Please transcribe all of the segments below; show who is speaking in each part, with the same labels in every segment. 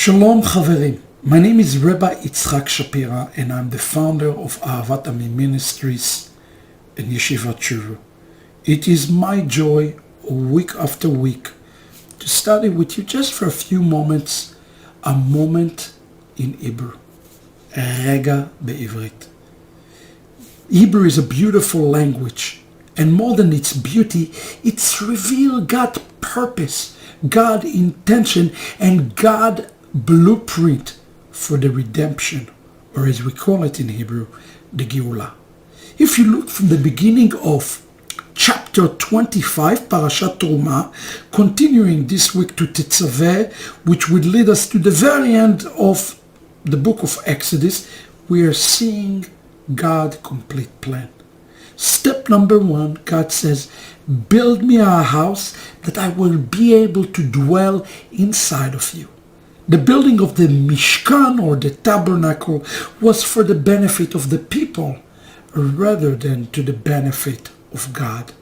Speaker 1: Shalom Chaverim. My name is Rabbi Itzhak Shapira and I'm the founder of Ahavat Amin Ministries and Yeshivat Shuru. It is my joy week after week to study with you just for a few moments, a moment in Hebrew. Rega be'ivrit. Hebrew is a beautiful language, and more than its beauty, it's revealed God's purpose, God's intention, and God's blueprint for the redemption, or as we call it in Hebrew, the Geulah. If you look from the beginning of chapter 25, Parashat Terumah, continuing this week to Tetzaveh, which would lead us to the very end of the book of Exodus, we are seeing God's complete plan. Step number 1, God says, build me a house that I will be able to dwell inside of you. The building of the Mishkan, or the tabernacle, was for the benefit of the people rather than to the benefit of God,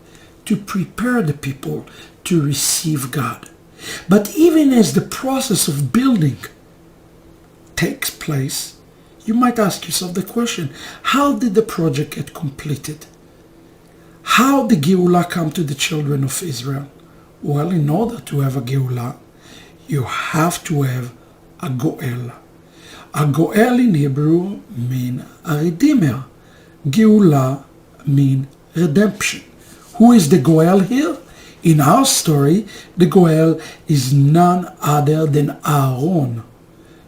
Speaker 1: to prepare the people to receive God. But even as the process of building takes place, you might ask yourself the question, how did the project get completed? How did Geulah come to the children of Israel? Well, in order to have a Geulah, you have to have a Goel. A Goel in Hebrew means a redeemer. Geulah means redemption. Who is the Goel here? In our story, the Goel is none other than Aaron,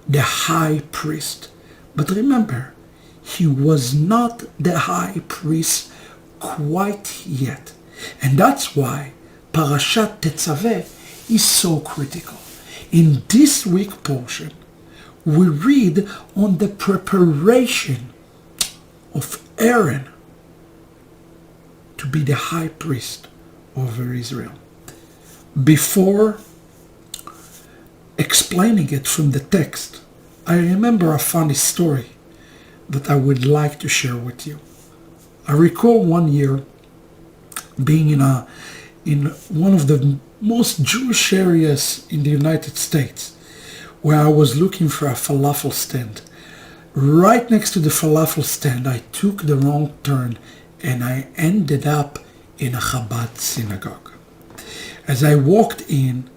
Speaker 1: the high priest. But remember, he was not the high priest quite yet. And that's why Parashat Tetzaveh is so critical. In this week portion, we read on the preparation of Aaron to be the high priest over Israel. Before explaining it from the text, I remember a funny story that I would like to share with you. I recall one year being in one of the most Jewish areas in the United States, where I was looking for a falafel stand. Right next to the falafel stand, I took the wrong turn and I ended up in a Chabad synagogue. As I walked in,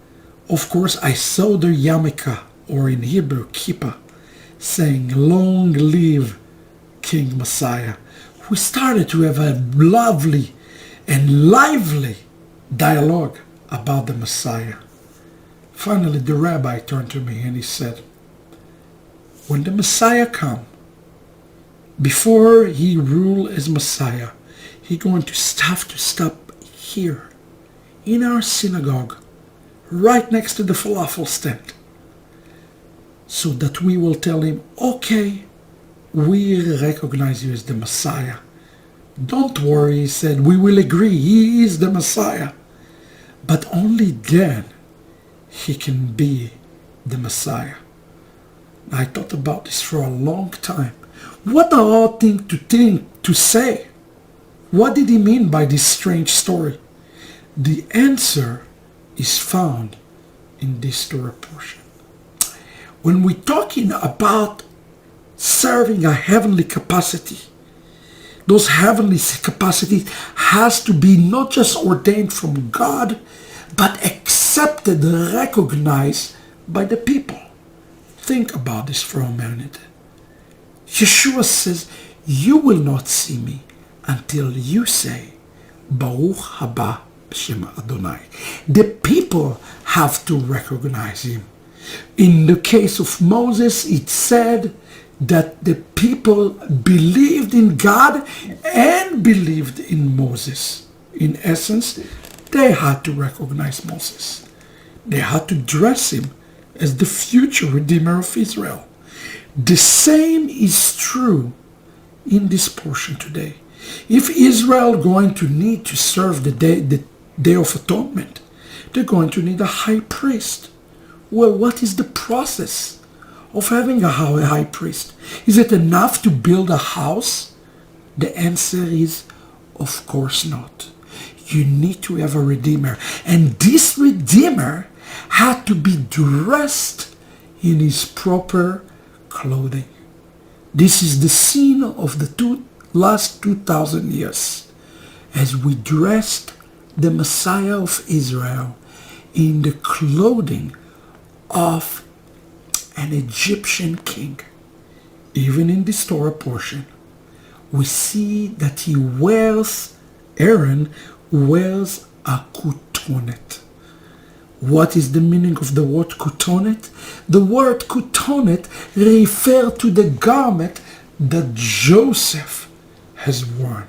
Speaker 1: of course, I saw the yarmulke, or in Hebrew, kippah, saying, "Long live King Messiah." We started to have a lovely and lively dialogue about the Messiah. Finally, the rabbi turned to me and he said, when the Messiah comes, before he rule as Messiah, he's going to have to stop here in our synagogue, right next to the falafel stand, so that we will tell him, okay, we recognize you as the Messiah. Don't worry, he said, we will agree, he is the Messiah. But only then he can be the Messiah. I thought about this for a long time. What an odd thing to say. What did he mean by this strange story? The answer is found in this Torah portion. When we're talking about serving a heavenly capacity, those heavenly capacities has to be not just ordained from God, but accepted, recognized by the people. Think about this for a minute. Yeshua says, you will not see me until you say, Baruch haba b'shem Adonai. The people have to recognize him. In the case of Moses, it said that the people believed in God and believed in Moses. In essence, they had to recognize Moses. They had to dress him as the future Redeemer of Israel. The same is true in this portion today. If Israel going to need to serve the Day of Atonement, they're going to need a high priest. Well, what is the process of having a high priest? Is it enough to build a house? The answer is, of course not. You need to have a Redeemer. And this Redeemer had to be dressed in his proper clothing. This is the scene of the last 2,000 years, as we dressed the Messiah of Israel in the clothing of an Egyptian king. Even in this Torah portion, we see that Aaron wears a kutonet. What is the meaning of the word kutonet? The word kutonet refers to the garment that Joseph has worn,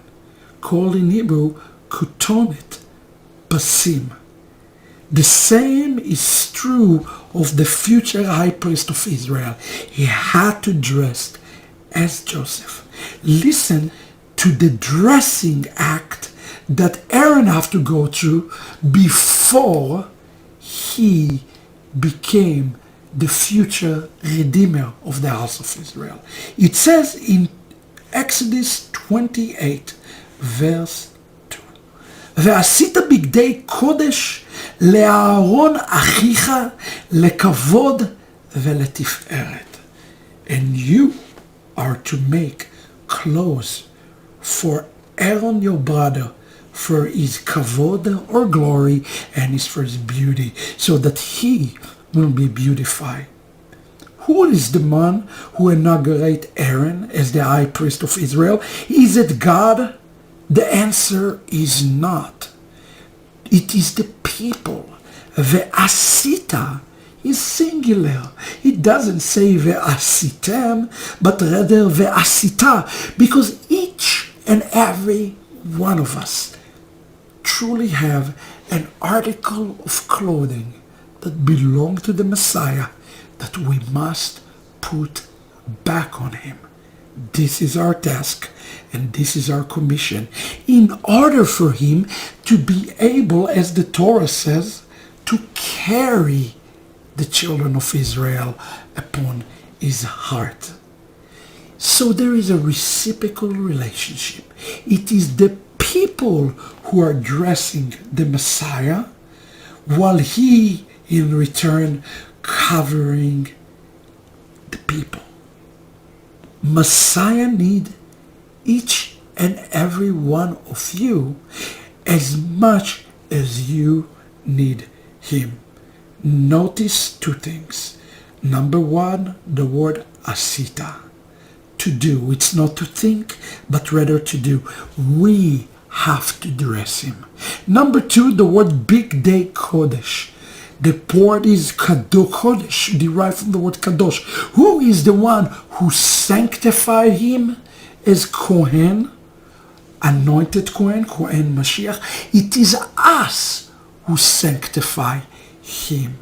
Speaker 1: called in Hebrew kutonet pasim. The same is true of the future high priest of Israel. He had to dress as Joseph. Listen to the dressing act that Aaron had to go through before he became the future redeemer of the house of Israel. It says in Exodus 28, verse 2, ועשית בגדי קודש לאהרון אחיך לכבוד ולתפארת. And you are to make clothes for Aaron your brother, for his kavod or glory, and for his beauty, so that he will be beautified. Who is the man who inaugurated Aaron as the high priest of Israel? Is it God? The answer is not. It is the people. Ve'asita is singular. It doesn't say ve'asitem, but rather ve'asita, because each and every one of us truly have an article of clothing that belong to the Messiah that we must put back on him. This is our task and this is our commission, in order for him to be able, as the Torah says, to carry the children of Israel upon his heart. So there is a reciprocal relationship. It is the people who are dressing the Messiah, while he in return covering the people. Messiah need each and every one of you as much as you need him. Notice two things. Number one, the word asita, to do. It's not to think, but rather to do. We have to dress him. Number two, the word big day kodesh. The word is kadosh, derived from the word kadosh. Who is the one who sanctified him as Kohen, anointed Kohen Mashiach? It is us who sanctify him.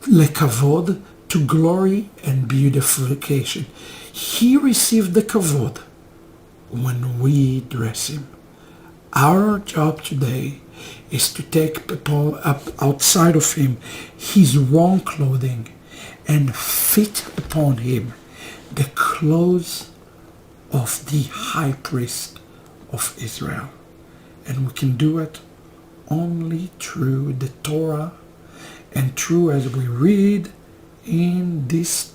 Speaker 1: Lekavod, to glory and beautification. He received the kavod when we dress him. Our job today is to take people up outside of him his wrong clothing and fit upon him the clothes of the high priest of Israel. And we can do it only through the Torah and through, as we read in this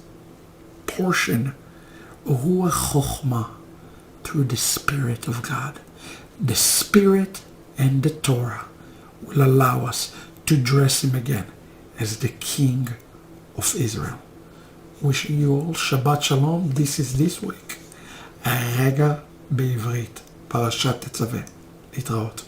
Speaker 1: portion, Ruach Chochmah, through the Spirit of God. The Spirit and the Torah will allow us to dress him again as the King of Israel. Wishing you all Shabbat Shalom. This is this week. הרגע בעברית, פרשת תצווה. להתראות.